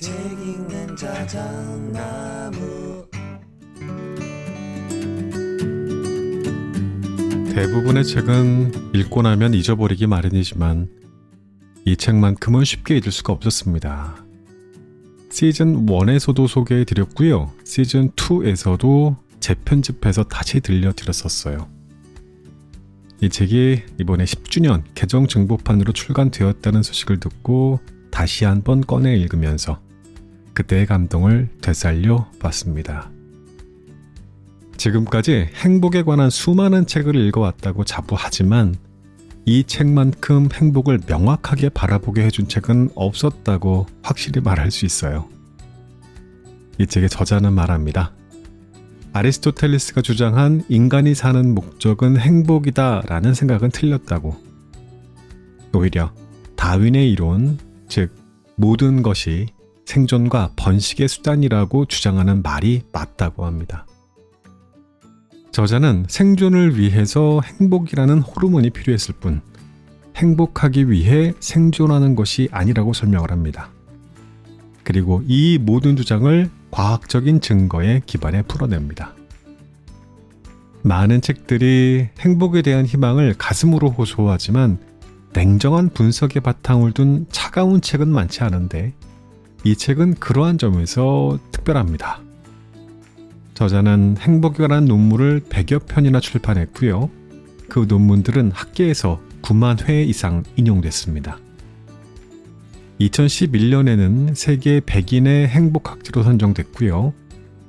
책 읽는 자작나무. 대부분의 책은 읽고 나면 잊어버리기 마련이지만 이 책만큼은 쉽게 잊을 수가 없었습니다. 시즌 1에서도 소개해드렸고요. 시즌 2에서도 재편집해서 다시 들려드렸었어요. 이 책이 이번에 10주년 개정 증보판으로 출간되었다는 소식을 듣고 다시 한번 꺼내 읽으면서 그때의 감동을 되살려 봤습니다. 지금까지 행복에 관한 수많은 책을 읽어왔다고 자부하지만 이 책만큼 행복을 명확하게 바라보게 해준 책은 없었다고 확실히 말할 수 있어요. 이 책의 저자는 말합니다. 아리스토텔레스가 주장한 인간이 사는 목적은 행복이다 라는 생각은 틀렸다고. 오히려 다윈의 이론, 즉 모든 것이 생존과 번식의 수단이라고 주장하는 말이 맞다고 합니다. 저자는 생존을 위해서 행복이라는 호르몬이 필요했을 뿐 행복하기 위해 생존하는 것이 아니라고 설명을 합니다. 그리고 이 모든 주장을 과학적인 증거에 기반해 풀어냅니다. 많은 책들이 행복에 대한 희망을 가슴으로 호소하지만 냉정한 분석에 바탕을 둔 차가운 책은 많지 않은데 이 책은 그러한 점에서 특별합니다. 저자는 행복에 관한 논문을 100여 편이나 출판했고요. 그 논문들은 학계에서 9만 회 이상 인용됐습니다. 2011년에는 세계 100인의 행복학자로 선정됐고요.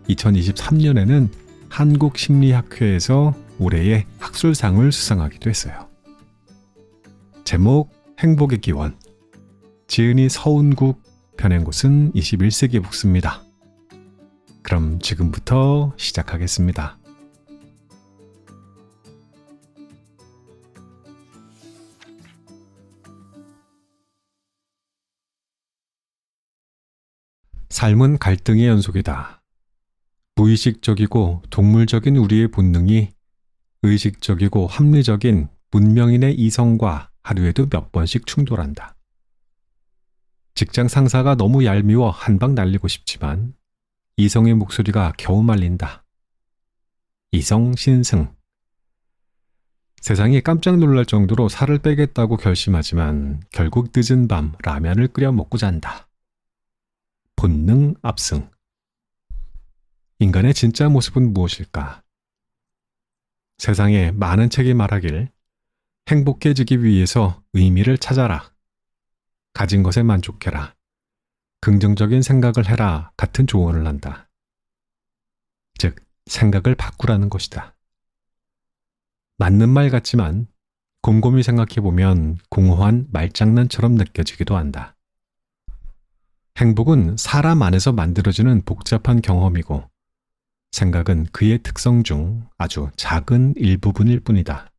2023년에는 한국심리학회에서 올해의 학술상을 수상하기도 했어요. 제목 행복의 기원, 지은이 서운국, 펴낸 곳은 21세기 북스입니다. 그럼 지금부터 시작하겠습니다. 삶은 갈등의 연속이다. 무의식적이고 동물적인 우리의 본능이 의식적이고 합리적인 문명인의 이성과 하루에도 몇 번씩 충돌한다. 직장 상사가 너무 얄미워 한방 날리고 싶지만 이성의 목소리가 겨우 말린다. 이성 신승. 세상이 깜짝 놀랄 정도로 살을 빼겠다고 결심하지만 결국 늦은 밤 라면을 끓여 먹고 잔다. 본능 압승. 인간의 진짜 모습은 무엇일까? 세상에 많은 책이 말하길 행복해지기 위해서 의미를 찾아라. 가진 것에 만족해라. 긍정적인 생각을 해라 같은 조언을 한다. 즉, 생각을 바꾸라는 것이다. 맞는 말 같지만 곰곰이 생각해보면 공허한 말장난처럼 느껴지기도 한다. 행복은 사람 안에서 만들어지는 복잡한 경험이고 생각은 그의 특성 중 아주 작은 일부분일 뿐이다.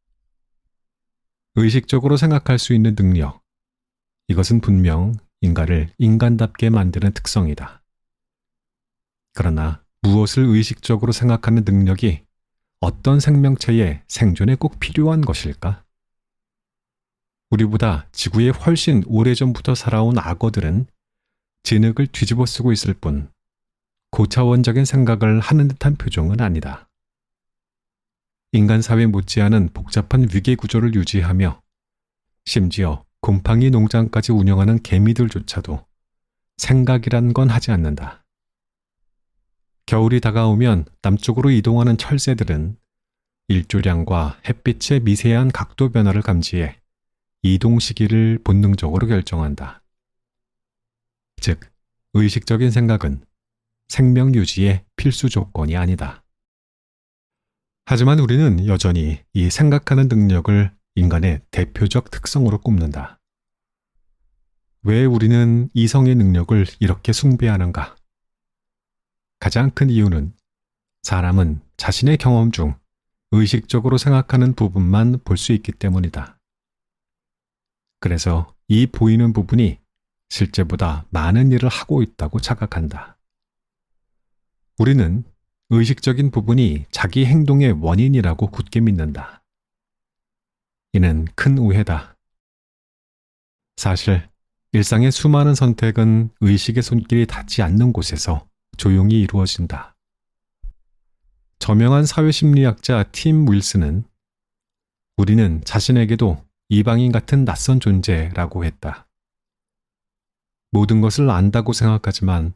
의식적으로 생각할 수 있는 능력, 이것은 분명 인간을 인간답게 만드는 특성이다. 그러나 무엇을 의식적으로 생각하는 능력이 어떤 생명체의 생존에 꼭 필요한 것일까? 우리보다 지구에 훨씬 오래전부터 살아온 악어들은 진흙을 뒤집어 쓰고 있을 뿐 고차원적인 생각을 하는 듯한 표정은 아니다. 인간 사회 못지않은 복잡한 위계 구조를 유지하며 심지어 곰팡이 농장까지 운영하는 개미들조차도 생각이란 건 하지 않는다. 겨울이 다가오면 남쪽으로 이동하는 철새들은 일조량과 햇빛의 미세한 각도 변화를 감지해 이동 시기를 본능적으로 결정한다. 즉, 의식적인 생각은 생명 유지의 필수 조건이 아니다. 하지만 우리는 여전히 이 생각하는 능력을 인간의 대표적 특성으로 꼽는다. 왜 우리는 이성의 능력을 이렇게 숭배하는가? 가장 큰 이유는 사람은 자신의 경험 중 의식적으로 생각하는 부분만 볼 수 있기 때문이다. 그래서 이 보이는 부분이 실제보다 많은 일을 하고 있다고 착각한다. 우리는 의식적인 부분이 자기 행동의 원인이라고 굳게 믿는다. 이는 큰 오해다. 사실 일상의 수많은 선택은 의식의 손길이 닿지 않는 곳에서 조용히 이루어진다. 저명한 사회심리학자 팀 윌슨은 우리는 자신에게도 이방인 같은 낯선 존재라고 했다. 모든 것을 안다고 생각하지만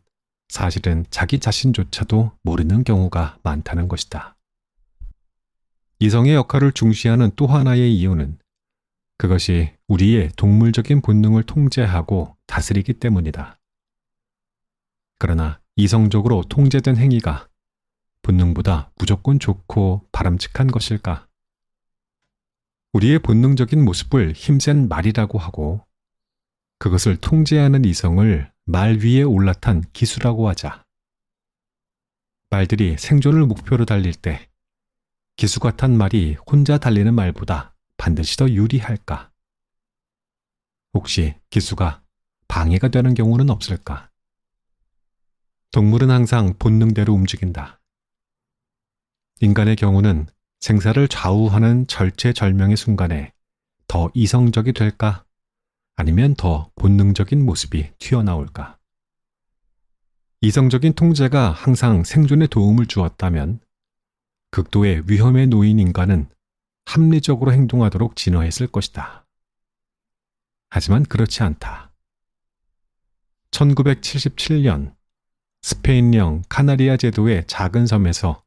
사실은 자기 자신조차도 모르는 경우가 많다는 것이다. 이성의 역할을 중시하는 또 하나의 이유는 그것이 우리의 동물적인 본능을 통제하고 다스리기 때문이다. 그러나 이성적으로 통제된 행위가 본능보다 무조건 좋고 바람직한 것일까? 우리의 본능적인 모습을 힘센 말이라고 하고 그것을 통제하는 이성을 말 위에 올라탄 기수라고 하자. 말들이 생존을 목표로 달릴 때 기수가 탄 말이 혼자 달리는 말보다 반드시 더 유리할까? 혹시 기수가 방해가 되는 경우는 없을까? 동물은 항상 본능대로 움직인다. 인간의 경우는 생사를 좌우하는 절체절명의 순간에 더 이성적이 될까? 아니면 더 본능적인 모습이 튀어나올까? 이성적인 통제가 항상 생존에 도움을 주었다면 극도의 위험에 놓인 인간은 합리적으로 행동하도록 진화했을 것이다. 하지만 그렇지 않다. 1977년 스페인령 카나리아 제도의 작은 섬에서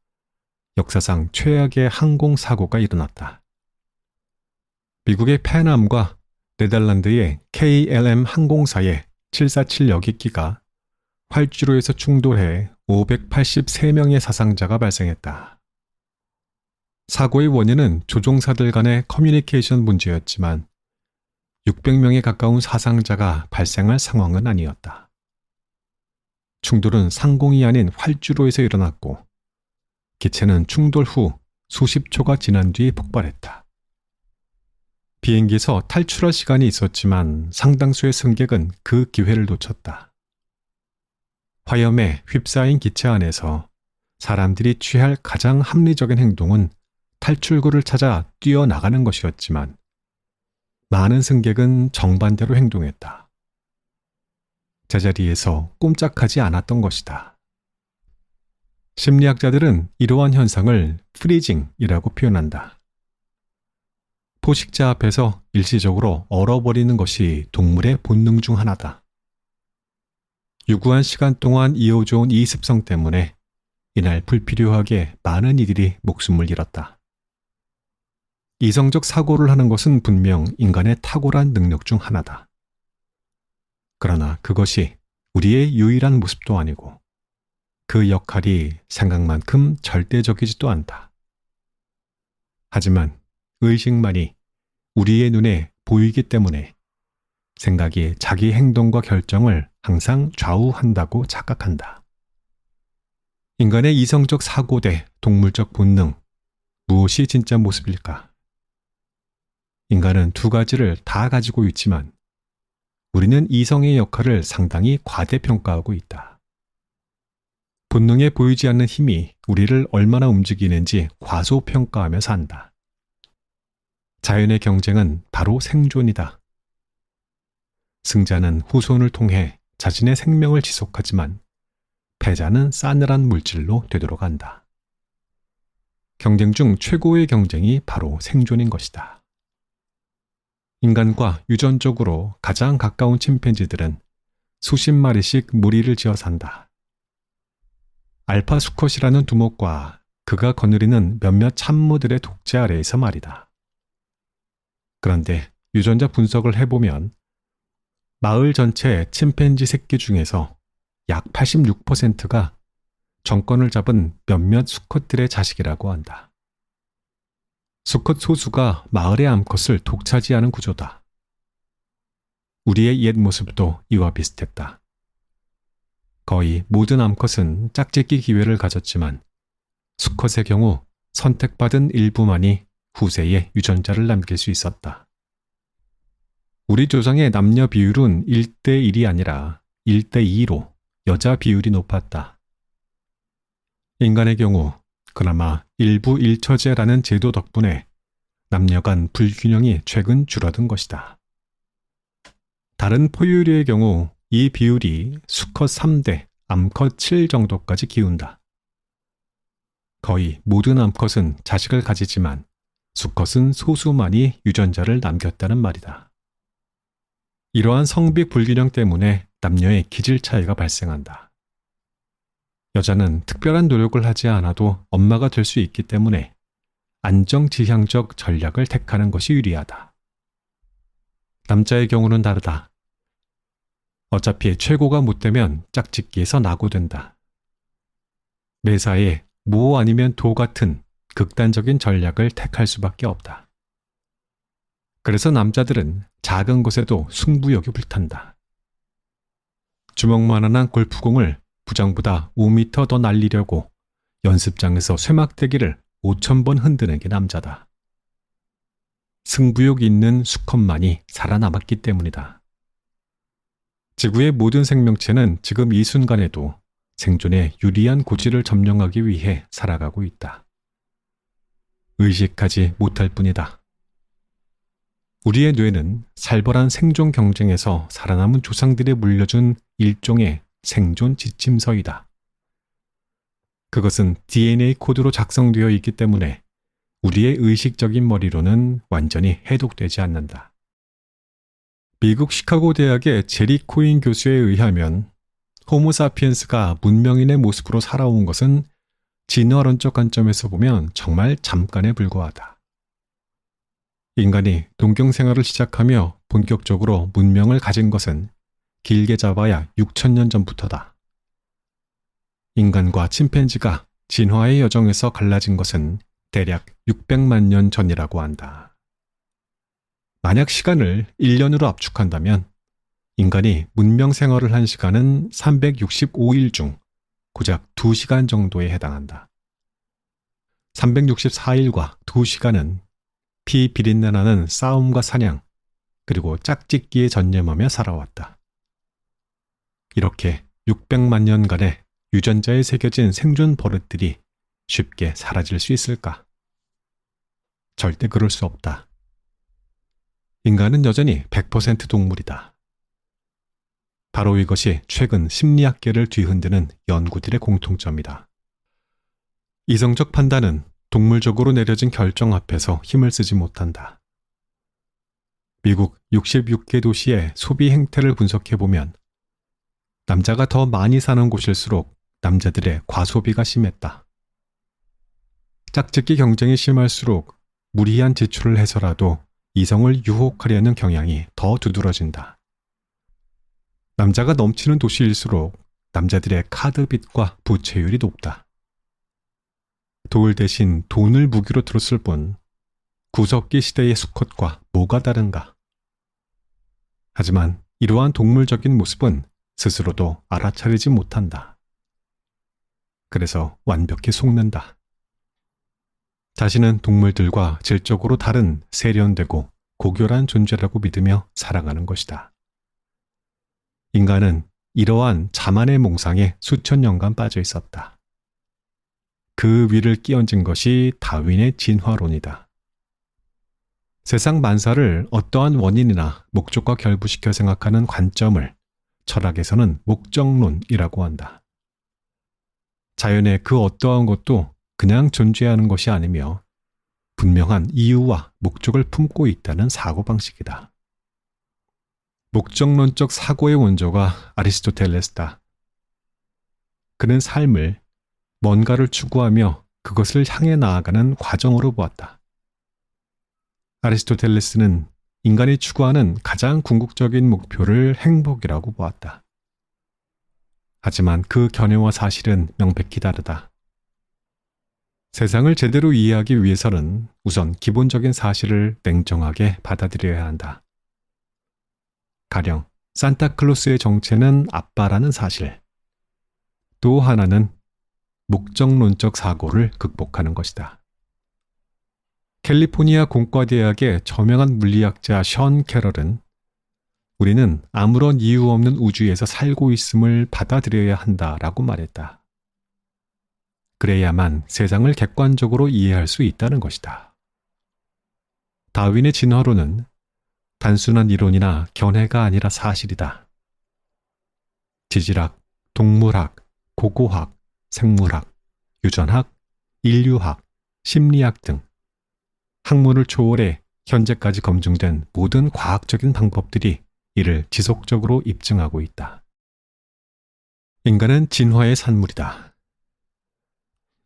역사상 최악의 항공사고가 일어났다. 미국의 패남과 네덜란드의 KLM 항공사의 747 여객기가 활주로에서 충돌해 583명의 사상자가 발생했다. 사고의 원인은 조종사들 간의 커뮤니케이션 문제였지만 600명에 가까운 사상자가 발생할 상황은 아니었다. 충돌은 상공이 아닌 활주로에서 일어났고 기체는 충돌 후 수십 초가 지난 뒤 폭발했다. 비행기에서 탈출할 시간이 있었지만 상당수의 승객은 그 기회를 놓쳤다. 화염에 휩싸인 기체 안에서 사람들이 취할 가장 합리적인 행동은 탈출구를 찾아 뛰어나가는 것이었지만 많은 승객은 정반대로 행동했다. 제자리에서 꼼짝하지 않았던 것이다. 심리학자들은 이러한 현상을 프리징이라고 표현한다. 포식자 앞에서 일시적으로 얼어버리는 것이 동물의 본능 중 하나다. 유구한 시간 동안 이어져온 이 습성 때문에 이날 불필요하게 많은 이들이 목숨을 잃었다. 이성적 사고를 하는 것은 분명 인간의 탁월한 능력 중 하나다. 그러나 그것이 우리의 유일한 모습도 아니고 그 역할이 생각만큼 절대적이지도 않다. 하지만 의식만이 우리의 눈에 보이기 때문에 생각이 자기 행동과 결정을 항상 좌우한다고 착각한다. 인간의 이성적 사고 대 동물적 본능, 무엇이 진짜 모습일까? 인간은 두 가지를 다 가지고 있지만 우리는 이성의 역할을 상당히 과대평가하고 있다. 본능에 보이지 않는 힘이 우리를 얼마나 움직이는지 과소평가하며 산다. 자연의 경쟁은 바로 생존이다. 승자는 후손을 통해 자신의 생명을 지속하지만 패자는 싸늘한 물질로 되돌아간다. 경쟁 중 최고의 경쟁이 바로 생존인 것이다. 인간과 유전적으로 가장 가까운 침팬지들은 수십 마리씩 무리를 지어 산다. 알파 수컷이라는 두목과 그가 거느리는 몇몇 참모들의 독재 아래에서 말이다. 그런데 유전자 분석을 해보면 마을 전체 침팬지 새끼 중에서 약 86%가 정권을 잡은 몇몇 수컷들의 자식이라고 한다. 수컷 소수가 마을의 암컷을 독차지하는 구조다. 우리의 옛 모습도 이와 비슷했다. 거의 모든 암컷은 짝짓기 기회를 가졌지만 수컷의 경우 선택받은 일부만이 후세에 유전자를 남길 수 있었다. 우리 조상의 남녀 비율은 1대1이 아니라 1대2로 여자 비율이 높았다. 인간의 경우 그나마 일부 일처제라는 제도 덕분에 남녀 간 불균형이 최근 줄어든 것이다. 다른 포유류의 경우 이 비율이 수컷 3대, 암컷 7 정도까지 기운다. 거의 모든 암컷은 자식을 가지지만 수컷은 소수만이 유전자를 남겼다는 말이다. 이러한 성비 불균형 때문에 남녀의 기질 차이가 발생한다. 여자는 특별한 노력을 하지 않아도 엄마가 될 수 있기 때문에 안정지향적 전략을 택하는 것이 유리하다. 남자의 경우는 다르다. 어차피 최고가 못 되면 짝짓기에서 낙오된다. 매사에 모 아니면 도 같은 극단적인 전략을 택할 수밖에 없다. 그래서 남자들은 작은 것에도 승부욕이 불탄다. 주먹만한 골프공을 부장보다 5m 더 날리려고 연습장에서 쇠막대기를 5,000번 흔드는 게 남자다. 승부욕 있는 수컷만이 살아남았기 때문이다. 지구의 모든 생명체는 지금 이 순간에도 생존에 유리한 고지를 점령하기 위해 살아가고 있다. 의식하지 못할 뿐이다. 우리의 뇌는 살벌한 생존 경쟁에서 살아남은 조상들이 물려준 일종의 생존 지침서이다. 그것은 DNA 코드로 작성되어 있기 때문에 우리의 의식적인 머리로는 완전히 해독되지 않는다. 미국 시카고 대학의 제리 코인 교수에 의하면 호모사피엔스가 문명인의 모습으로 살아온 것은 진화론적 관점에서 보면 정말 잠깐에 불과하다. 인간이 농경 생활을 시작하며 본격적으로 문명을 가진 것은 길게 잡아야 6,000년 전부터다. 인간과 침팬지가 진화의 여정에서 갈라진 것은 대략 600만 년 전이라고 한다. 만약 시간을 1년으로 압축한다면 인간이 문명 생활을 한 시간은 365일 중 고작 2시간 정도에 해당한다. 364일과 2시간은 피 비린내 나는 싸움과 사냥, 그리고 짝짓기에 전념하며 살아왔다. 이렇게 600만 년간의 유전자에 새겨진 생존 버릇들이 쉽게 사라질 수 있을까? 절대 그럴 수 없다. 인간은 여전히 100% 동물이다. 바로 이것이 최근 심리학계를 뒤흔드는 연구들의 공통점이다. 이성적 판단은 동물적으로 내려진 결정 앞에서 힘을 쓰지 못한다. 미국 66개 도시의 소비 행태를 분석해보면 남자가 더 많이 사는 곳일수록 남자들의 과소비가 심했다. 짝짓기 경쟁이 심할수록 무리한 지출을 해서라도 이성을 유혹하려는 경향이 더 두드러진다. 남자가 넘치는 도시일수록 남자들의 카드빚과 부채율이 높다. 돌 대신 돈을 무기로 들었을 뿐 구석기 시대의 수컷과 뭐가 다른가? 하지만 이러한 동물적인 모습은 스스로도 알아차리지 못한다. 그래서 완벽히 속는다. 자신은 동물들과 질적으로 다른 세련되고 고결한 존재라고 믿으며 살아가는 것이다. 인간은 이러한 자만의 몽상에 수천 년간 빠져 있었다. 그 위를 끼얹은 것이 다윈의 진화론이다. 세상 만사를 어떠한 원인이나 목적과 결부시켜 생각하는 관점을 철학에서는 목적론이라고 한다. 자연의 그 어떠한 것도 그냥 존재하는 것이 아니며 분명한 이유와 목적을 품고 있다는 사고방식이다. 목적론적 사고의 원조가 아리스토텔레스다. 그는 삶을 뭔가를 추구하며 그것을 향해 나아가는 과정으로 보았다. 아리스토텔레스는 인간이 추구하는 가장 궁극적인 목표를 행복이라고 보았다. 하지만 그 견해와 사실은 명백히 다르다. 세상을 제대로 이해하기 위해서는 우선 기본적인 사실을 냉정하게 받아들여야 한다. 가령 산타클로스의 정체는 아빠라는 사실. 또 하나는 목적론적 사고를 극복하는 것이다. 캘리포니아 공과대학의 저명한 물리학자 션 캐럴은 우리는 아무런 이유 없는 우주에서 살고 있음을 받아들여야 한다라고 말했다. 그래야만 세상을 객관적으로 이해할 수 있다는 것이다. 다윈의 진화론은 단순한 이론이나 견해가 아니라 사실이다. 지질학, 동물학, 고고학, 생물학, 유전학, 인류학, 심리학 등 학문을 초월해 현재까지 검증된 모든 과학적인 방법들이 이를 지속적으로 입증하고 있다. 인간은 진화의 산물이다.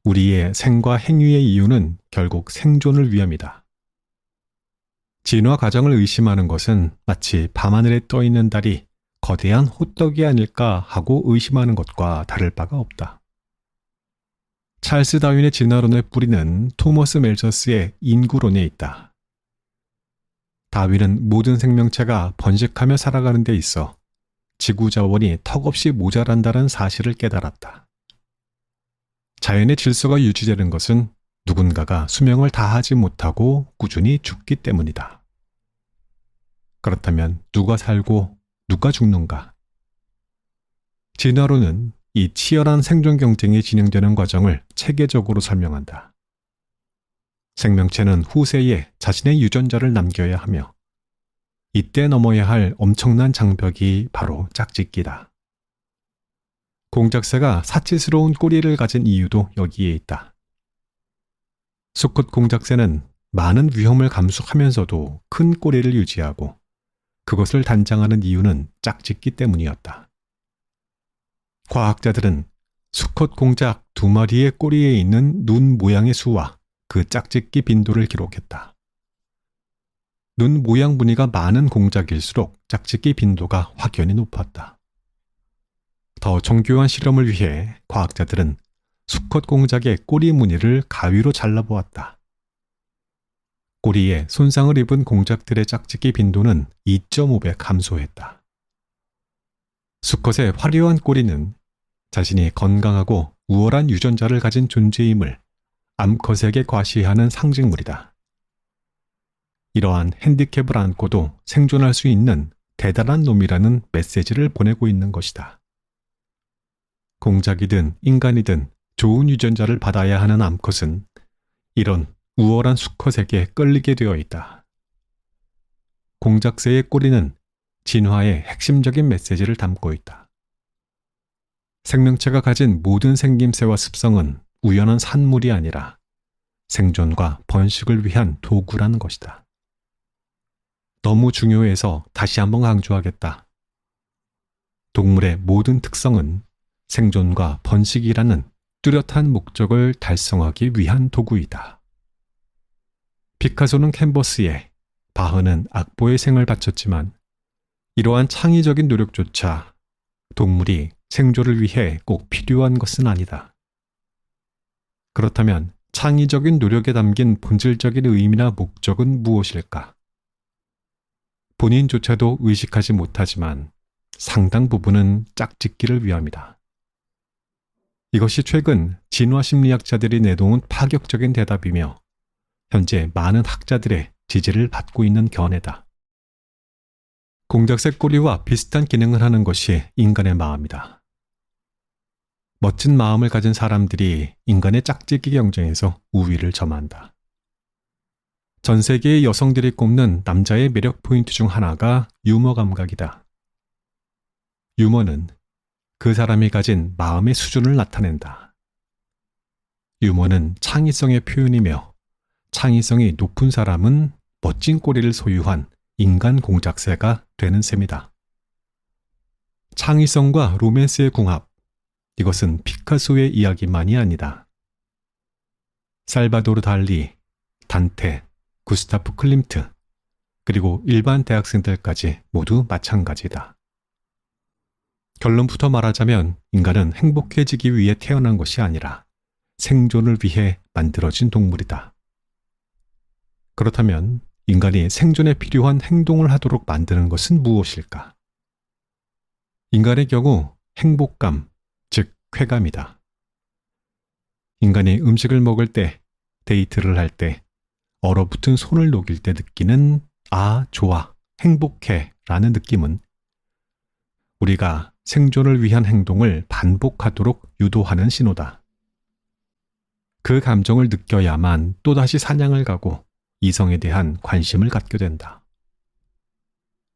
우리의 생과 행위의 이유는 결국 생존을 위함이다. 진화 과정을 의심하는 것은 마치 밤하늘에 떠있는 달이 거대한 호떡이 아닐까 하고 의심하는 것과 다를 바가 없다. 찰스 다윈의 진화론의 뿌리는 토머스 멜서스의 인구론에 있다. 다윈은 모든 생명체가 번식하며 살아가는 데 있어 지구 자원이 턱없이 모자란다는 사실을 깨달았다. 자연의 질서가 유지되는 것은 누군가가 수명을 다하지 못하고 꾸준히 죽기 때문이다. 그렇다면 누가 살고 누가 죽는가? 진화론은 이 치열한 생존 경쟁이 진행되는 과정을 체계적으로 설명한다. 생명체는 후세에 자신의 유전자를 남겨야 하며 이때 넘어야 할 엄청난 장벽이 바로 짝짓기다. 공작새가 사치스러운 꼬리를 가진 이유도 여기에 있다. 수컷 공작새는 많은 위험을 감수하면서도 큰 꼬리를 유지하고 그것을 단장하는 이유는 짝짓기 때문이었다. 과학자들은 수컷 공작 2마리의 꼬리에 있는 눈 모양의 수와 그 짝짓기 빈도를 기록했다. 눈 모양 무늬가 많은 공작일수록 짝짓기 빈도가 확연히 높았다. 더 정교한 실험을 위해 과학자들은 수컷 공작의 꼬리 무늬를 가위로 잘라보았다. 꼬리에 손상을 입은 공작들의 짝짓기 빈도는 2.5배 감소했다. 수컷의 화려한 꼬리는 자신이 건강하고 우월한 유전자를 가진 존재임을 암컷에게 과시하는 상징물이다. 이러한 핸디캡을 안고도 생존할 수 있는 대단한 놈이라는 메시지를 보내고 있는 것이다. 공작이든 인간이든 좋은 유전자를 받아야 하는 암컷은 이런 우월한 수컷에게 끌리게 되어 있다. 공작새의 꼬리는 진화의 핵심적인 메시지를 담고 있다. 생명체가 가진 모든 생김새와 습성은 우연한 산물이 아니라 생존과 번식을 위한 도구라는 것이다. 너무 중요해서 다시 한번 강조하겠다. 동물의 모든 특성은 생존과 번식이라는 뚜렷한 목적을 달성하기 위한 도구이다. 피카소는 캔버스에, 바흐는 악보에 생을 바쳤지만 이러한 창의적인 노력조차 동물이 생존을 위해 꼭 필요한 것은 아니다. 그렇다면 창의적인 노력에 담긴 본질적인 의미나 목적은 무엇일까? 본인조차도 의식하지 못하지만 상당 부분은 짝짓기를 위함이다. 이것이 최근 진화심리학자들이 내놓은 파격적인 대답이며 현재 많은 학자들의 지지를 받고 있는 견해다. 공작새 꼬리와 비슷한 기능을 하는 것이 인간의 마음이다. 멋진 마음을 가진 사람들이 인간의 짝짓기 경쟁에서 우위를 점한다. 전 세계의 여성들이 꼽는 남자의 매력 포인트 중 하나가 유머 감각이다. 유머는 그 사람이 가진 마음의 수준을 나타낸다. 유머는 창의성의 표현이며 창의성이 높은 사람은 멋진 꼬리를 소유한 인간 공작새가 되는 셈이다. 창의성과 로맨스의 궁합, 이것은 피카소의 이야기만이 아니다. 살바도르 달리, 단테, 구스타프 클림트, 그리고 일반 대학생들까지 모두 마찬가지다. 결론부터 말하자면 인간은 행복해지기 위해 태어난 것이 아니라 생존을 위해 만들어진 동물이다. 그렇다면 인간이 생존에 필요한 행동을 하도록 만드는 것은 무엇일까? 인간의 경우 행복감, 즉 쾌감이다. 인간이 음식을 먹을 때, 데이트를 할 때, 얼어붙은 손을 녹일 때 느끼는 아, 좋아, 행복해 라는 느낌은 우리가 생존을 위한 행동을 반복하도록 유도하는 신호다. 그 감정을 느껴야만 또다시 사냥을 가고 이성에 대한 관심을 갖게 된다.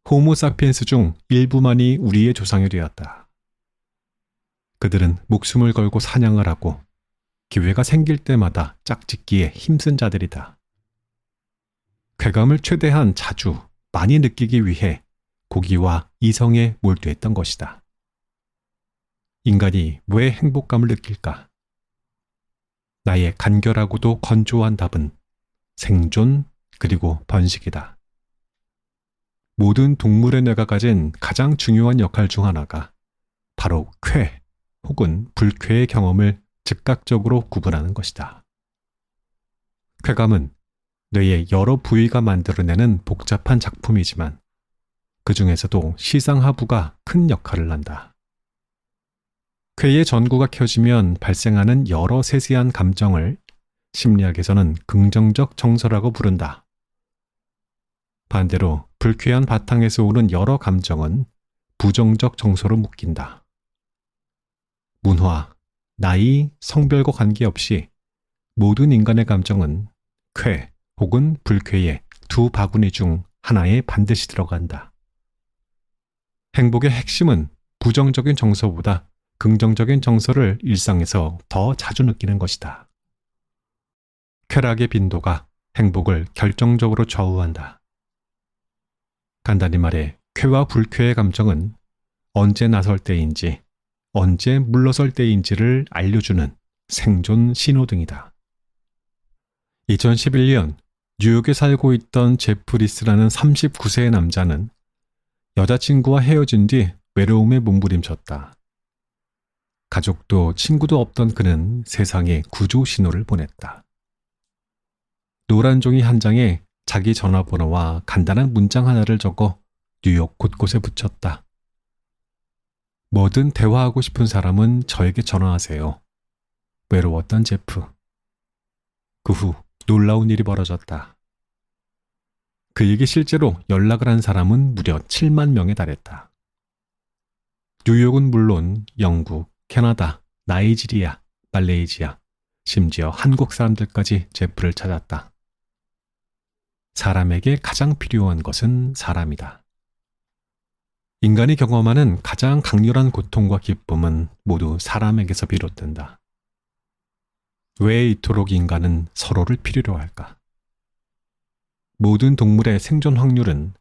호모사피엔스 중 일부만이 우리의 조상이 되었다. 그들은 목숨을 걸고 사냥을 하고 기회가 생길 때마다 짝짓기에 힘쓴 자들이다. 쾌감을 최대한 자주 많이 느끼기 위해 고기와 이성에 몰두했던 것이다. 인간이 왜 행복감을 느낄까? 나의 간결하고도 건조한 답은 생존 그리고 번식이다. 모든 동물의 뇌가 가진 가장 중요한 역할 중 하나가 바로 쾌 혹은 불쾌의 경험을 즉각적으로 구분하는 것이다. 쾌감은 뇌의 여러 부위가 만들어내는 복잡한 작품이지만 그 중에서도 시상하부가 큰 역할을 한다. 쾌의 전구가 켜지면 발생하는 여러 세세한 감정을 심리학에서는 긍정적 정서라고 부른다. 반대로 불쾌한 바탕에서 오는 여러 감정은 부정적 정서로 묶인다. 문화, 나이, 성별과 관계없이 모든 인간의 감정은 쾌 혹은 불쾌의 두 바구니 중 하나에 반드시 들어간다. 행복의 핵심은 부정적인 정서보다 긍정적인 정서를 일상에서 더 자주 느끼는 것이다. 쾌락의 빈도가 행복을 결정적으로 좌우한다. 간단히 말해 쾌와 불쾌의 감정은 언제 나설 때인지 언제 물러설 때인지를 알려주는 생존 신호등이다. 2011년 뉴욕에 살고 있던 제프 리스라는 39세의 남자는 여자친구와 헤어진 뒤 외로움에 몸부림쳤다. 가족도 친구도 없던 그는 세상에 구조 신호를 보냈다. 노란 종이 한 장에 자기 전화번호와 간단한 문장 하나를 적어 뉴욕 곳곳에 붙였다. 뭐든 대화하고 싶은 사람은 저에게 전화하세요. 외로웠던 제프. 그 후 놀라운 일이 벌어졌다. 그에게 실제로 연락을 한 사람은 무려 7만 명에 달했다. 뉴욕은 물론 영국, 캐나다, 나이지리아, 말레이시아, 심지어 한국 사람들까지 제프를 찾았다. 사람에게 가장 필요한 것은 사람이다. 인간이 경험하는 가장 강렬한 고통과 기쁨은 모두 사람에게서 비롯된다. 왜 이토록 인간은 서로를 필요로 할까? 모든 동물의 생존 확률은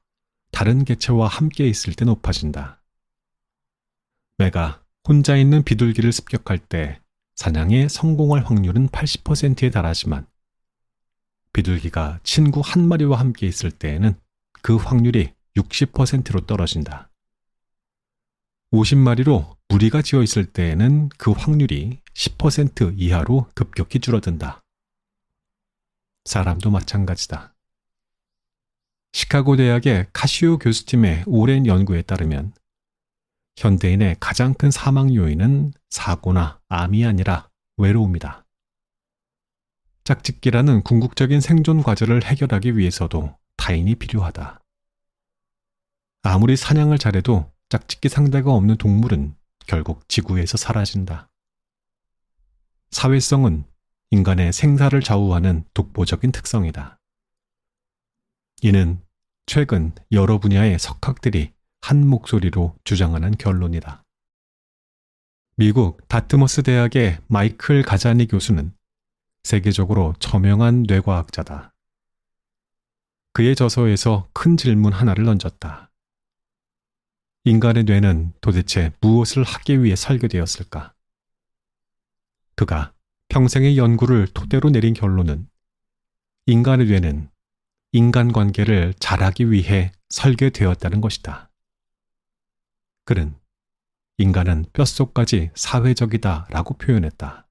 다른 개체와 함께 있을 때 높아진다. 매가 혼자 있는 비둘기를 습격할 때 사냥에 성공할 확률은 80%에 달하지만 비둘기가 친구 한 마리와 함께 있을 때에는 그 확률이 60%로 떨어진다. 50마리로 무리가 지어 있을 때에는 그 확률이 10% 이하로 급격히 줄어든다. 사람도 마찬가지다. 시카고 대학의 카시오 교수팀의 오랜 연구에 따르면 현대인의 가장 큰 사망 요인은 사고나 암이 아니라 외로움이다. 짝짓기라는 궁극적인 생존 과제를 해결하기 위해서도 타인이 필요하다. 아무리 사냥을 잘해도 짝짓기 상대가 없는 동물은 결국 지구에서 사라진다. 사회성은 인간의 생사를 좌우하는 독보적인 특성이다. 이는 최근 여러 분야의 석학들이 한 목소리로 주장하는 결론이다. 미국 다트머스 대학의 마이클 가자니 교수는 세계적으로 저명한 뇌과학자다. 그의 저서에서 큰 질문 하나를 던졌다. 인간의 뇌는 도대체 무엇을 하기 위해 설계되었을까? 그가 평생의 연구를 토대로 내린 결론은 인간의 뇌는 인간관계를 잘하기 위해 설계되었다는 것이다. 그는 인간은 뼛속까지 사회적이다 라고 표현했다.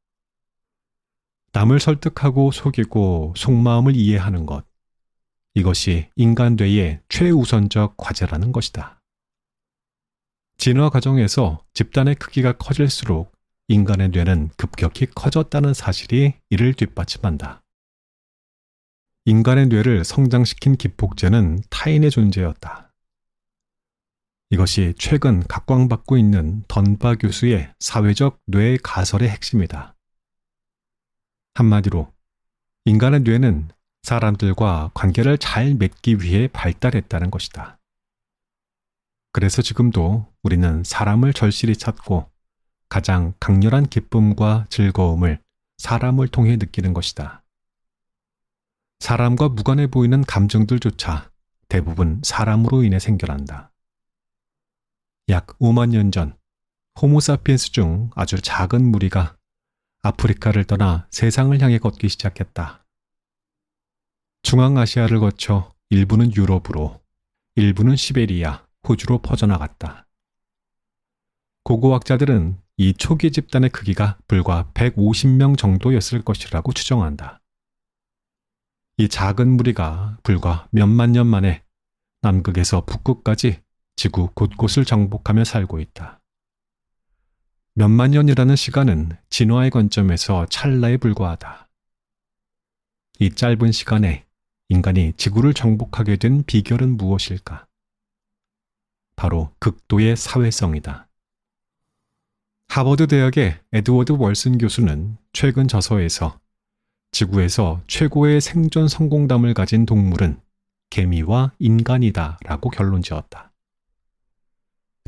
남을 설득하고 속이고 속마음을 이해하는 것, 이것이 인간 뇌의 최우선적 과제라는 것이다. 진화 과정에서 집단의 크기가 커질수록 인간의 뇌는 급격히 커졌다는 사실이 이를 뒷받침한다. 인간의 뇌를 성장시킨 기폭제는 타인의 존재였다. 이것이 최근 각광받고 있는 던바 교수의 사회적 뇌 가설의 핵심이다. 한마디로 인간의 뇌는 사람들과 관계를 잘 맺기 위해 발달했다는 것이다. 그래서 지금도 우리는 사람을 절실히 찾고 가장 강렬한 기쁨과 즐거움을 사람을 통해 느끼는 것이다. 사람과 무관해 보이는 감정들조차 대부분 사람으로 인해 생겨난다. 약 5만 년 전, 호모사피엔스 중 아주 작은 무리가 아프리카를 떠나 세상을 향해 걷기 시작했다. 중앙아시아를 거쳐 일부는 유럽으로, 일부는 시베리아, 호주로 퍼져나갔다. 고고학자들은 이 초기 집단의 크기가 불과 150명 정도였을 것이라고 추정한다. 이 작은 무리가 불과 몇만 년 만에 남극에서 북극까지 지구 곳곳을 정복하며 살고 있다. 몇만 년이라는 시간은 진화의 관점에서 찰나에 불과하다. 이 짧은 시간에 인간이 지구를 정복하게 된 비결은 무엇일까? 바로 극도의 사회성이다. 하버드 대학의 에드워드 월슨 교수는 최근 저서에서 지구에서 최고의 생존 성공담을 가진 동물은 개미와 인간이다 라고 결론 지었다.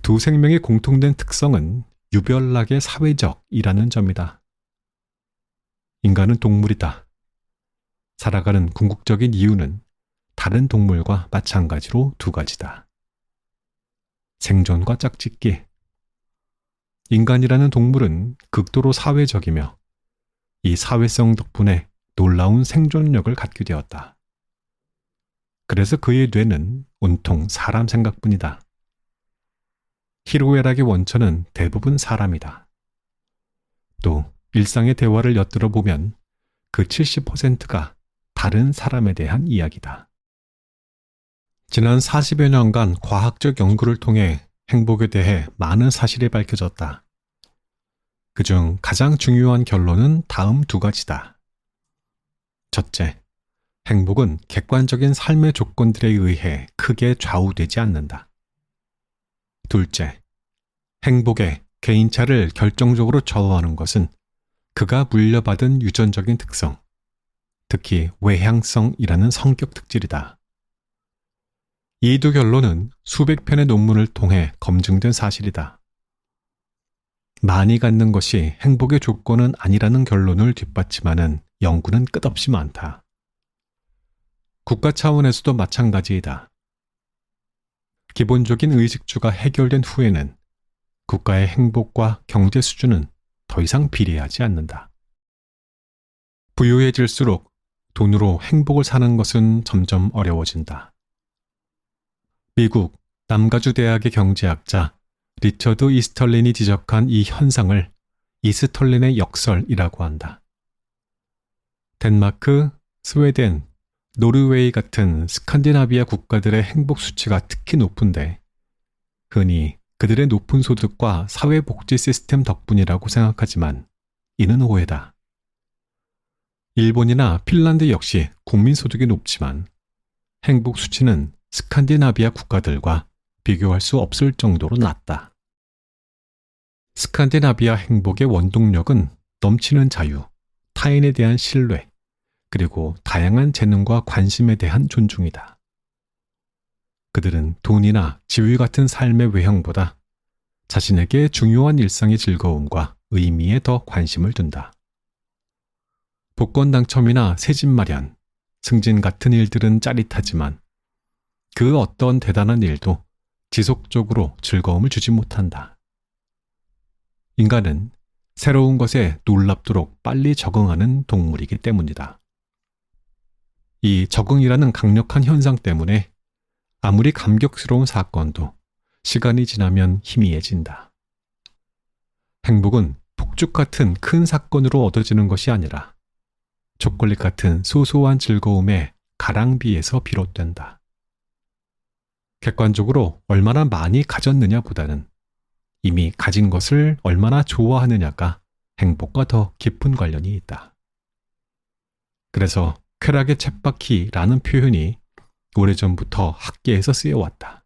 두 생명의 공통된 특성은 유별나게 사회적이라는 점이다. 인간은 동물이다. 살아가는 궁극적인 이유는 다른 동물과 마찬가지로 두 가지다. 생존과 짝짓기. 인간이라는 동물은 극도로 사회적이며 이 사회성 덕분에 놀라운 생존력을 갖게 되었다. 그래서 그의 뇌는 온통 사람 생각뿐이다. 희로애락의 원천은 대부분 사람이다. 또 일상의 대화를 엿들어 보면 그 70%가 다른 사람에 대한 이야기다. 지난 40여 년간 과학적 연구를 통해 행복에 대해 많은 사실이 밝혀졌다. 그중 가장 중요한 결론은 다음 두 가지다. 첫째, 행복은 객관적인 삶의 조건들에 의해 크게 좌우되지 않는다. 둘째, 행복의 개인차를 결정적으로 좌우하는 것은 그가 물려받은 유전적인 특성, 특히 외향성이라는 성격 특질이다. 이 두 결론은 수백 편의 논문을 통해 검증된 사실이다. 많이 갖는 것이 행복의 조건은 아니라는 결론을 뒷받침하는 연구는 끝없이 많다. 국가 차원에서도 마찬가지이다. 기본적인 의식주가 해결된 후에는 국가의 행복과 경제 수준은 더 이상 비례하지 않는다. 부유해질수록 돈으로 행복을 사는 것은 점점 어려워진다. 미국 남가주 대학의 경제학자 리처드 이스털린이 지적한 이 현상을 이스털린의 역설이라고 한다. 덴마크, 스웨덴, 노르웨이 같은 스칸디나비아 국가들의 행복 수치가 특히 높은데 흔히 그들의 높은 소득과 사회복지 시스템 덕분이라고 생각하지만 이는 오해다. 일본이나 핀란드 역시 국민소득이 높지만 행복 수치는 스칸디나비아 국가들과 비교할 수 없을 정도로 낮다. 스칸디나비아 행복의 원동력은 넘치는 자유, 타인에 대한 신뢰, 그리고 다양한 재능과 관심에 대한 존중이다. 그들은 돈이나 지위 같은 삶의 외형보다 자신에게 중요한 일상의 즐거움과 의미에 더 관심을 둔다. 복권 당첨이나 새집 마련, 승진 같은 일들은 짜릿하지만 그 어떤 대단한 일도 지속적으로 즐거움을 주지 못한다. 인간은 새로운 것에 놀랍도록 빨리 적응하는 동물이기 때문이다. 이 적응이라는 강력한 현상 때문에 아무리 감격스러운 사건도 시간이 지나면 희미해진다. 행복은 폭죽 같은 큰 사건으로 얻어지는 것이 아니라 초콜릿 같은 소소한 즐거움의 가랑비에서 비롯된다. 객관적으로 얼마나 많이 가졌느냐보다는 이미 가진 것을 얼마나 좋아하느냐가 행복과 더 깊은 관련이 있다. 그래서 쾌락의 쳇바퀴라는 표현이 오래전부터 학계에서 쓰여왔다.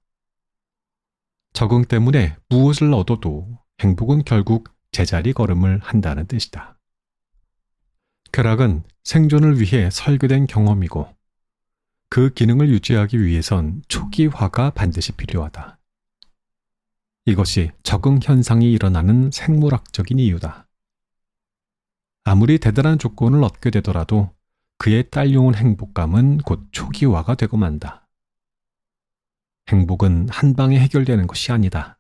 적응 때문에 무엇을 얻어도 행복은 결국 제자리 걸음을 한다는 뜻이다. 쾌락은 생존을 위해 설계된 경험이고 그 기능을 유지하기 위해선 초기화가 반드시 필요하다. 이것이 적응 현상이 일어나는 생물학적인 이유다. 아무리 대단한 조건을 얻게 되더라도 그에 딸려온 행복감은 곧 초기화가 되고 만다. 행복은 한 방에 해결되는 것이 아니다.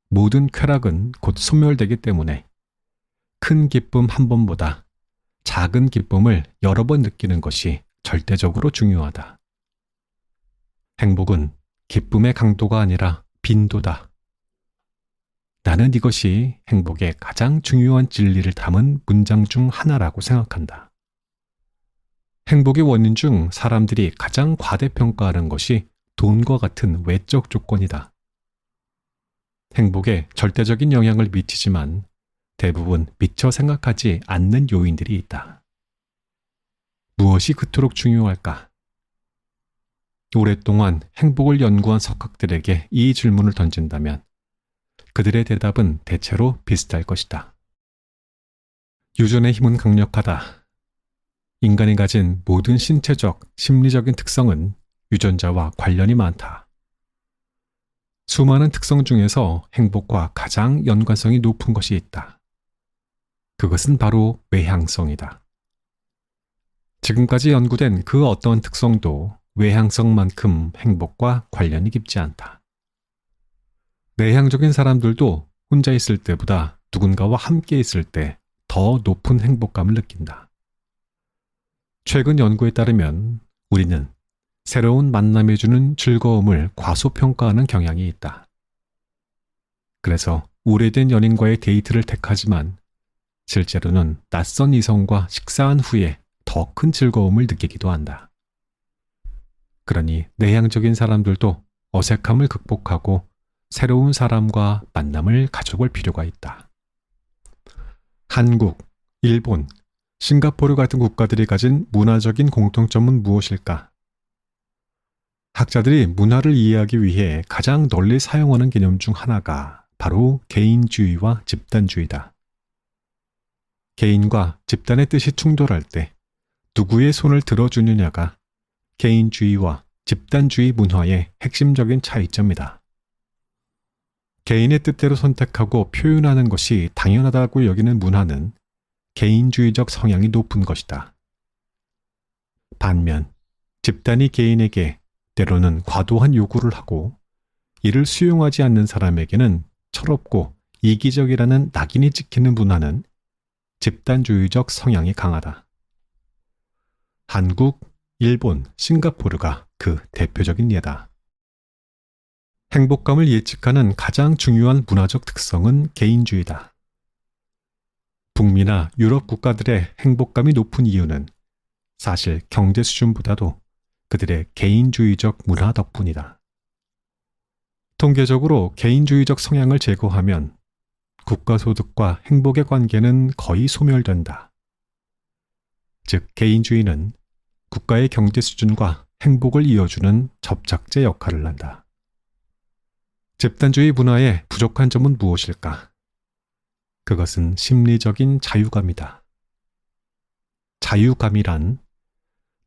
모든 쾌락은 곧 소멸되기 때문에 큰 기쁨 한 번보다 작은 기쁨을 여러 번 느끼는 것이 절대적으로 중요하다. 행복은 기쁨의 강도가 아니라 빈도다. 나는 이것이 행복의 가장 중요한 진리를 담은 문장 중 하나라고 생각한다. 행복의 원인 중 사람들이 가장 과대평가하는 것이 돈과 같은 외적 조건이다. 행복에 절대적인 영향을 미치지만 대부분 미처 생각하지 않는 요인들이 있다. 무엇이 그토록 중요할까? 오랫동안 행복을 연구한 석학들에게 이 질문을 던진다면 그들의 대답은 대체로 비슷할 것이다. 유전의 힘은 강력하다. 인간이 가진 모든 신체적, 심리적인 특성은 유전자와 관련이 많다. 수많은 특성 중에서 행복과 가장 연관성이 높은 것이 있다. 그것은 바로 외향성이다. 지금까지 연구된 그 어떠한 특성도 외향성만큼 행복과 관련이 깊지 않다. 내향적인 사람들도 혼자 있을 때보다 누군가와 함께 있을 때 더 높은 행복감을 느낀다. 최근 연구에 따르면 우리는 새로운 만남이 주는 즐거움을 과소평가하는 경향이 있다. 그래서 오래된 연인과의 데이트를 택하지만 실제로는 낯선 이성과 식사한 후에 더 큰 즐거움을 느끼기도 한다. 그러니 내향적인 사람들도 어색함을 극복하고 새로운 사람과 만남을 가져볼 필요가 있다. 한국, 일본, 싱가포르 같은 국가들이 가진 문화적인 공통점은 무엇일까? 학자들이 문화를 이해하기 위해 가장 널리 사용하는 개념 중 하나가 바로 개인주의와 집단주의다. 개인과 집단의 뜻이 충돌할 때 누구의 손을 들어주느냐가 개인주의와 집단주의 문화의 핵심적인 차이점이다. 개인의 뜻대로 선택하고 표현하는 것이 당연하다고 여기는 문화는 개인주의적 성향이 높은 것이다. 반면 집단이 개인에게 때로는 과도한 요구를 하고 이를 수용하지 않는 사람에게는 철없고 이기적이라는 낙인이 찍히는 문화는 집단주의적 성향이 강하다. 한국, 일본, 싱가포르가 그 대표적인 예다. 행복감을 예측하는 가장 중요한 문화적 특성은 개인주의다. 북미나 유럽 국가들의 행복감이 높은 이유는 사실 경제 수준보다도 그들의 개인주의적 문화 덕분이다. 통계적으로 개인주의적 성향을 제거하면 국가소득과 행복의 관계는 거의 소멸된다. 즉, 개인주의는 국가의 경제 수준과 행복을 이어주는 접착제 역할을 한다. 집단주의 문화의 부족한 점은 무엇일까? 그것은 심리적인 자유감이다. 자유감이란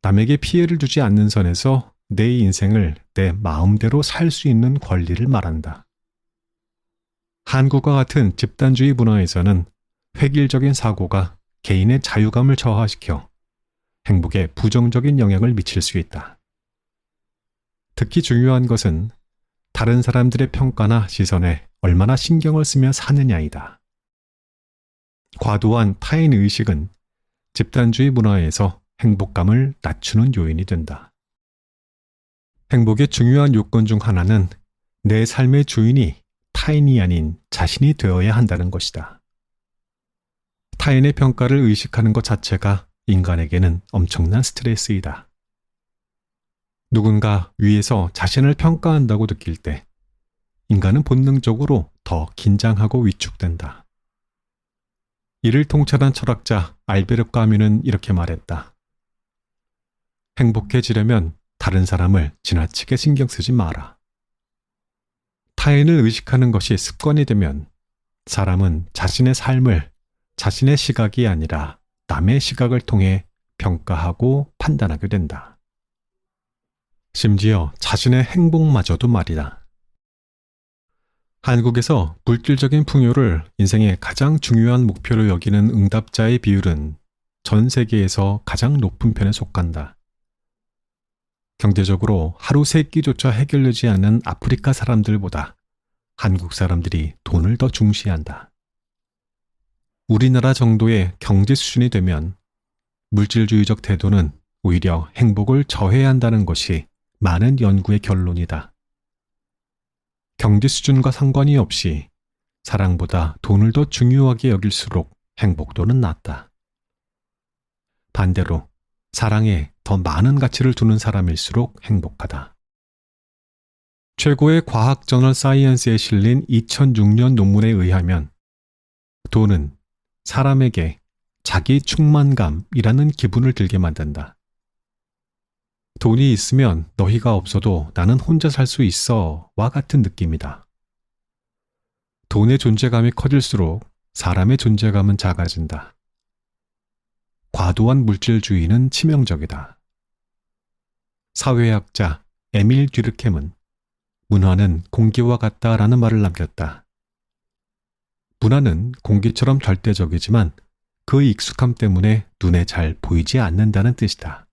남에게 피해를 주지 않는 선에서 내 인생을 내 마음대로 살 수 있는 권리를 말한다. 한국과 같은 집단주의 문화에서는 획일적인 사고가 개인의 자유감을 저하시켜 행복에 부정적인 영향을 미칠 수 있다. 특히 중요한 것은 다른 사람들의 평가나 시선에 얼마나 신경을 쓰며 사느냐이다. 과도한 타인 의식은 집단주의 문화에서 행복감을 낮추는 요인이 된다. 행복의 중요한 요건 중 하나는 내 삶의 주인이 타인이 아닌 자신이 되어야 한다는 것이다. 타인의 평가를 의식하는 것 자체가 인간에게는 엄청난 스트레스이다. 누군가 위에서 자신을 평가한다고 느낄 때 인간은 본능적으로 더 긴장하고 위축된다. 이를 통찰한 철학자 알베르 까뮈는 이렇게 말했다. 행복해지려면 다른 사람을 지나치게 신경 쓰지 마라. 타인을 의식하는 것이 습관이 되면 사람은 자신의 삶을 자신의 시각이 아니라 남의 시각을 통해 평가하고 판단하게 된다. 심지어 자신의 행복마저도 말이다. 한국에서 물질적인 풍요를 인생의 가장 중요한 목표로 여기는 응답자의 비율은 전 세계에서 가장 높은 편에 속한다. 경제적으로 하루 세 끼조차 해결되지 않는 아프리카 사람들보다 한국 사람들이 돈을 더 중시한다. 우리나라 정도의 경제 수준이 되면 물질주의적 태도는 오히려 행복을 저해한다는 것이 많은 연구의 결론이다. 경제 수준과 상관이 없이 사랑보다 돈을 더 중요하게 여길수록 행복도는 낮다. 반대로 사랑에 더 많은 가치를 두는 사람일수록 행복하다. 최고의 과학 저널 사이언스에 실린 2006년 논문에 의하면 돈은 사람에게 자기 충만감이라는 기분을 들게 만든다. 돈이 있으면 너희가 없어도 나는 혼자 살 수 있어 와 같은 느낌이다. 돈의 존재감이 커질수록 사람의 존재감은 작아진다. 과도한 물질주의는 치명적이다. 사회학자 에밀 듀르켐은 문화는 공기와 같다라는 말을 남겼다. 문화는 공기처럼 절대적이지만 그 익숙함 때문에 눈에 잘 보이지 않는다는 뜻이다.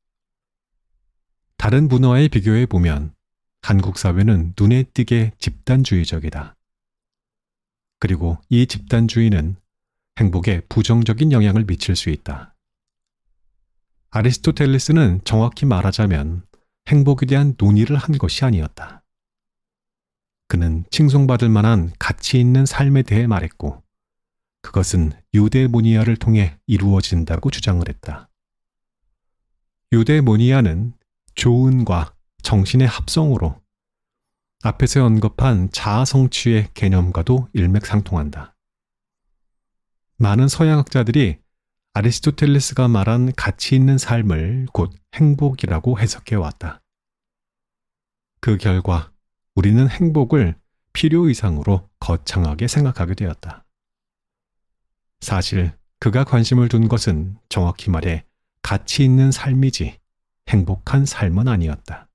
다른 문화에 비교해 보면 한국 사회는 눈에 띄게 집단주의적이다. 그리고 이 집단주의는 행복에 부정적인 영향을 미칠 수 있다. 아리스토텔레스는 정확히 말하자면 행복에 대한 논의를 한 것이 아니었다. 그는 칭송받을 만한 가치 있는 삶에 대해 말했고 그것은 유대모니아를 통해 이루어진다고 주장을 했다. 유대모니아는 조은과 정신의 합성으로 앞에서 언급한 자아 성취의 개념과도 일맥상통한다. 많은 서양학자들이 아리스토텔레스가 말한 가치 있는 삶을 곧 행복이라고 해석해왔다. 그 결과 우리는 행복을 필요 이상으로 거창하게 생각하게 되었다. 사실 그가 관심을 둔 것은 정확히 말해 가치 있는 삶이지 행복한 삶은 아니었다.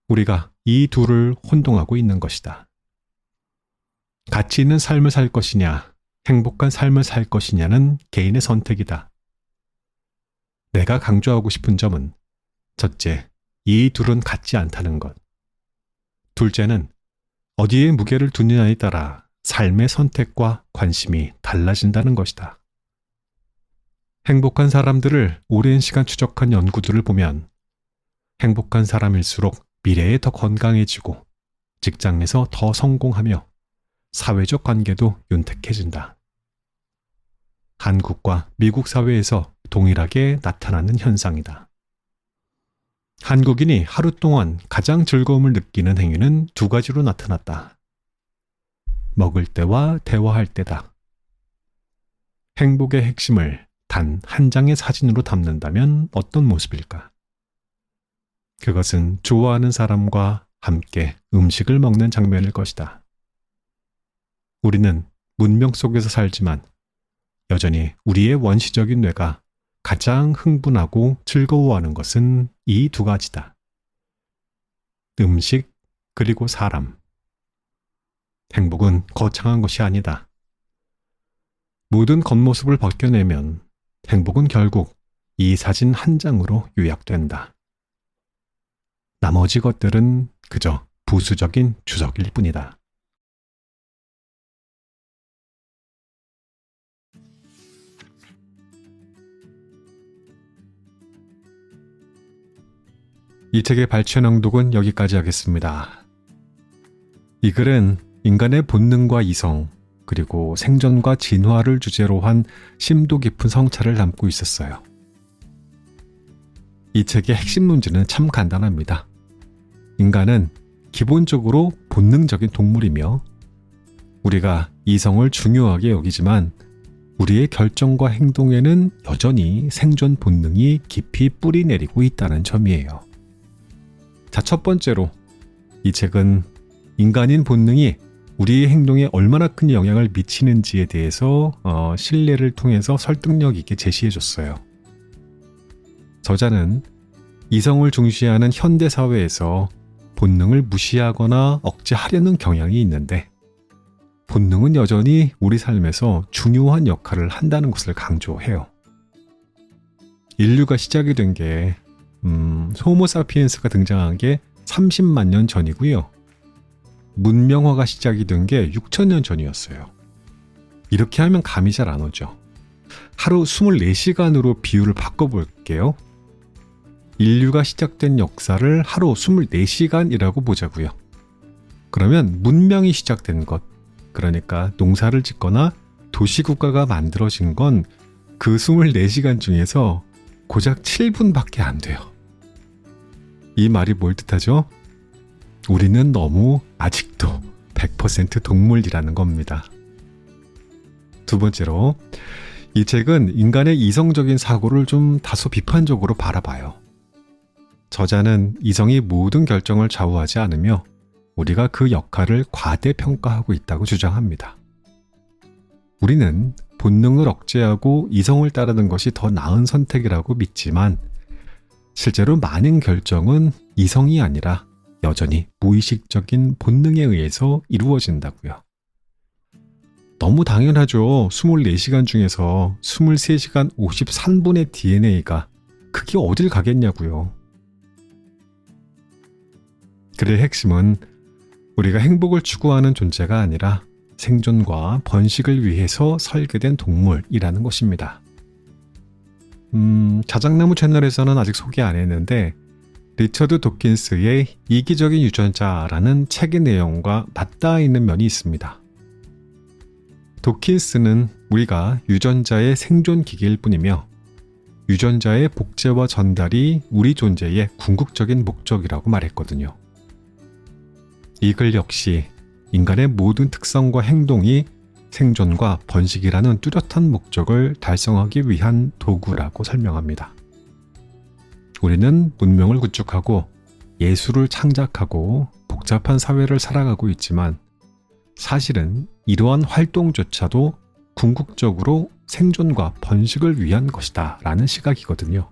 우리가 이 둘을 혼동하고 있는 것이다. 가치 있는 삶을 살 것이냐, 행복한 삶을 살 것이냐는 개인의 선택이다. 내가 강조하고 싶은 점은 첫째, 이 둘은 같지 않다는 것. 둘째는 어디에 무게를 두느냐에 따라 삶의 선택과 관심이 달라진다는 것이다. 행복한 사람들을 오랜 시간 추적한 연구들을 보면 행복한 사람일수록 미래에 더 건강해지고 직장에서 더 성공하며 사회적 관계도 윤택해진다. 한국과 미국 사회에서 동일하게 나타나는 현상이다. 한국인이 하루 동안 가장 즐거움을 느끼는 행위는 두 가지로 나타났다. 먹을 때와 대화할 때다. 행복의 핵심을 단 한 장의 사진으로 담는다면 어떤 모습일까? 그것은 좋아하는 사람과 함께 음식을 먹는 장면일 것이다. 우리는 문명 속에서 살지만 여전히 우리의 원시적인 뇌가 가장 흥분하고 즐거워하는 것은 이 두 가지다. 음식 그리고 사람. 행복은 거창한 것이 아니다. 모든 겉모습을 벗겨내면 행복은 결국 이 사진 한 장으로 요약된다. 나머지 것들은 그저 부수적인 주석일 뿐이다. 이 책의 발췌 낭독은 여기까지 하겠습니다. 이 글은 인간의 본능과 이성, 그리고 생존과 진화를 주제로 한 심도 깊은 성찰을 담고 있었어요. 이 책의 핵심 문제는 참 간단합니다. 인간은 기본적으로 본능적인 동물이며 우리가 이성을 중요하게 여기지만 우리의 결정과 행동에는 여전히 생존 본능이 깊이 뿌리 내리고 있다는 점이에요. 자, 첫 번째로 이 책은 인간인 본능이 우리의 행동에 얼마나 큰 영향을 미치는지에 대해서 신뢰를 통해서 설득력 있게 제시해줬어요. 저자는 이성을 중시하는 현대사회에서 본능을 무시하거나 억제하려는 경향이 있는데 본능은 여전히 우리 삶에서 중요한 역할을 한다는 것을 강조해요. 인류가 시작이 된 게 호모사피엔스가 등장한 게 30만 년 전이고요. 문명화가 시작이 된 게 6,000년 전이었어요. 이렇게 하면 감이 잘 안 오죠. 하루 24시간으로 비율을 바꿔볼게요. 인류가 시작된 역사를 하루 24시간이라고 보자고요. 그러면 문명이 시작된 것, 그러니까 농사를 짓거나 도시국가가 만들어진 건 그 24시간 중에서 고작 7분밖에 안 돼요. 이 말이 뭘 뜻하죠? 우리는 너무 아직도 100% 동물이라는 겁니다. 두 번째로, 이 책은 인간의 이성적인 사고를 좀 다소 비판적으로 바라봐요. 저자는 이성이 모든 결정을 좌우하지 않으며 우리가 그 역할을 과대평가하고 있다고 주장합니다. 우리는 본능을 억제하고 이성을 따르는 것이 더 나은 선택이라고 믿지만 실제로 많은 결정은 이성이 아니라 여전히 무의식적인 본능에 의해서 이루어진다고요. 너무 당연하죠. 24시간 중에서 23시간 53분의 DNA가 그게 어딜 가겠냐고요. 글의 핵심은 우리가 행복을 추구하는 존재가 아니라 생존과 번식을 위해서 설계된 동물이라는 것입니다. 자작나무 채널에서는 아직 소개 안 했는데 리처드 도킨스의 이기적인 유전자라는 책의 내용과 맞닿아 있는 면이 있습니다. 도킨스는 우리가 유전자의 생존 기기일 뿐이며 유전자의 복제와 전달이 우리 존재의 궁극적인 목적이라고 말했거든요. 이 글 역시 인간의 모든 특성과 행동이 생존과 번식이라는 뚜렷한 목적을 달성하기 위한 도구라고 설명합니다. 우리는 문명을 구축하고 예술을 창작하고 복잡한 사회를 살아가고 있지만 사실은 이러한 활동조차도 궁극적으로 생존과 번식을 위한 것이다 라는 시각이거든요.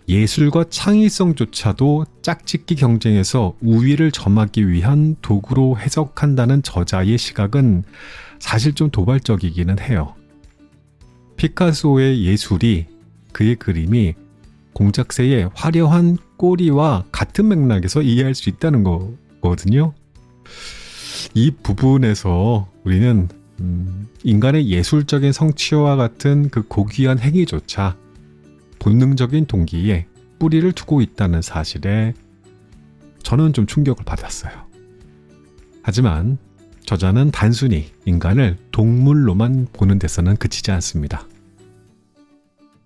예술과 창의성조차도 짝짓기 경쟁에서 우위를 점하기 위한 도구로 해석한다는 저자의 시각은 사실 좀 도발적이기는 해요. 피카소의 예술이, 그의 그림이 공작새의 화려한 꼬리와 같은 맥락에서 이해할 수 있다는 거거든요. 이 부분에서 우리는 인간의 예술적인 성취와 같은 그 고귀한 행위조차 본능적인 동기에 뿌리를 두고 있다는 사실에 저는 좀 충격을 받았어요. 하지만 저자는 단순히 인간을 동물로만 보는 데서는 그치지 않습니다.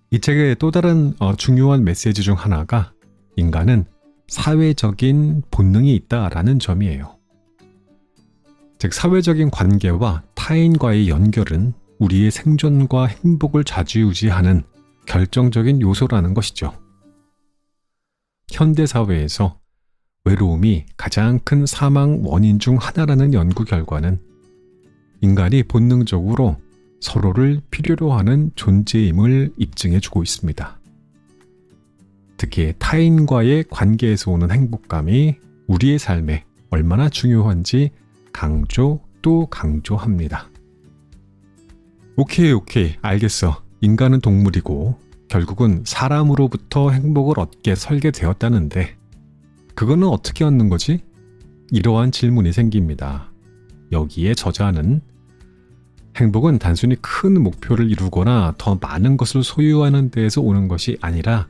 이 책의 또 다른 중요한 메시지 중 하나가 인간은 사회적인 본능이 있다라는 점이에요. 즉 사회적인 관계와 타인과의 연결은 우리의 생존과 행복을 좌지우지하는 결정적인 요소라는 것이죠. 현대사회에서 외로움이 가장 큰 사망 원인 중 하나라는 연구 결과는 인간이 본능적으로 서로를 필요로 하는 존재임을 입증해주고 있습니다. 특히 타인과의 관계에서 오는 행복감이 우리의 삶에 얼마나 중요한지 강조 또 강조합니다. 오케이, 알겠어. 인간은 동물이고 결국은 사람으로부터 행복을 얻게 설계되었다는데 그거는 어떻게 얻는 거지? 이러한 질문이 생깁니다. 여기에 저자는 행복은 단순히 큰 목표를 이루거나 더 많은 것을 소유하는 데에서 오는 것이 아니라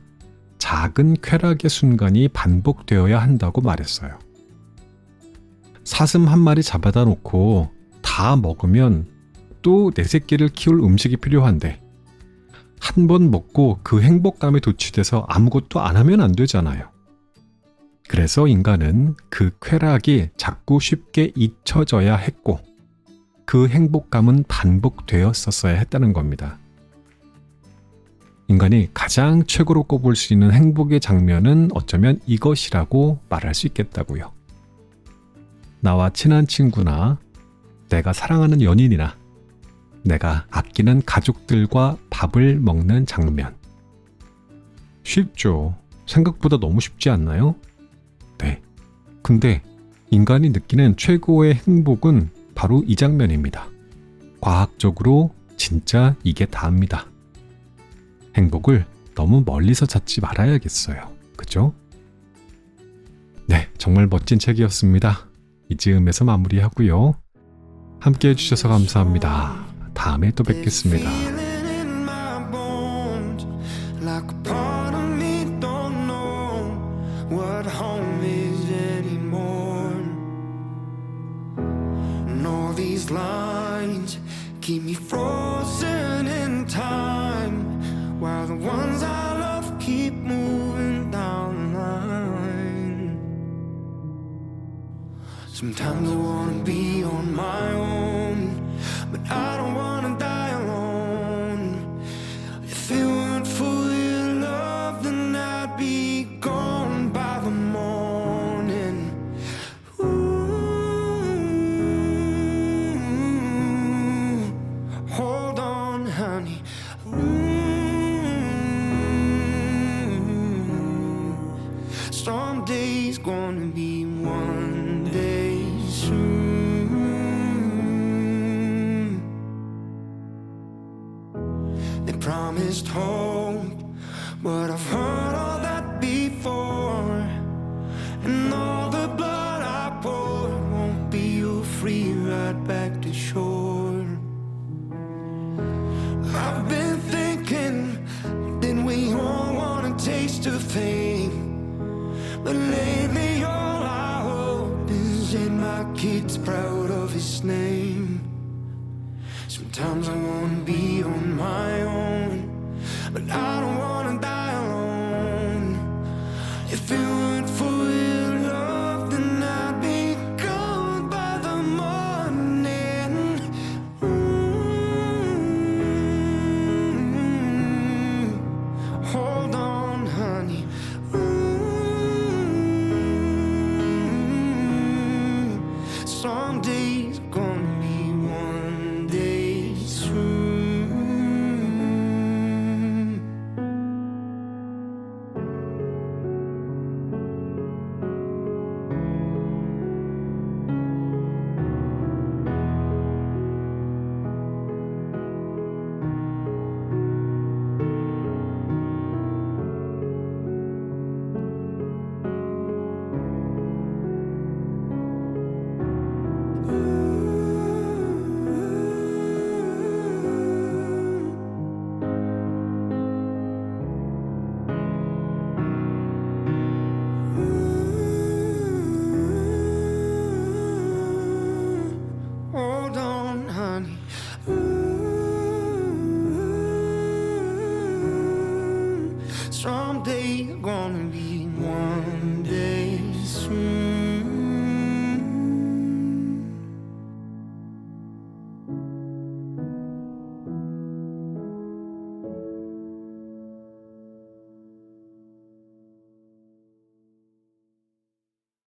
작은 쾌락의 순간이 반복되어야 한다고 말했어요. 사슴 한 마리 잡아다 놓고 다 먹으면 또 내 새끼를 키울 음식이 필요한데 한 번 먹고 그 행복감에 도취돼서 아무것도 안 하면 안 되잖아요. 그래서 인간은 그 쾌락이 자꾸 쉽게 잊혀져야 했고 그 행복감은 반복되었었어야 했다는 겁니다. 인간이 가장 최고로 꼽을 수 있는 행복의 장면은 어쩌면 이것이라고 말할 수 있겠다고요. 나와 친한 친구나 내가 사랑하는 연인이나 내가 아끼는 가족들과 밥을 먹는 장면. 쉽죠. 생각보다 너무 쉽지 않나요? 근데 인간이 느끼는 최고의 행복은 바로 이 장면입니다. 과학적으로 진짜 이게 다입니다. 행복을 너무 멀리서 찾지 말아야겠어요. 그죠? 네, 정말 멋진 책이었습니다. 이즈음에서 마무리하고요. 함께 해주셔서 감사합니다. 다음에 또 뵙겠습니다. Like a part of me don't know what home is anymore. And all these lines keep me frozen in time, while the ones I love keep moving down the line. Sometimes I wanna be on my own, but I don't wanna die alone. If it weren't for your love, then I'd be gone by the morning. Ooh, hold on, honey. Someday's gonna be one day soon. They promised hope, but I've heard all that before. And all the blood I poured won't be your free ride back to shore. I've been thinking that we all want a taste of fame, but lately all I hope is that my kid's proud of his name. Sometimes I wanna be on my own, but I don't wanna die alone. If it weren't for your love, then I'd be gone by the morning. Hold on, honey. Someday's gonna be one day soon. Hold on, honey. Someday you're gonna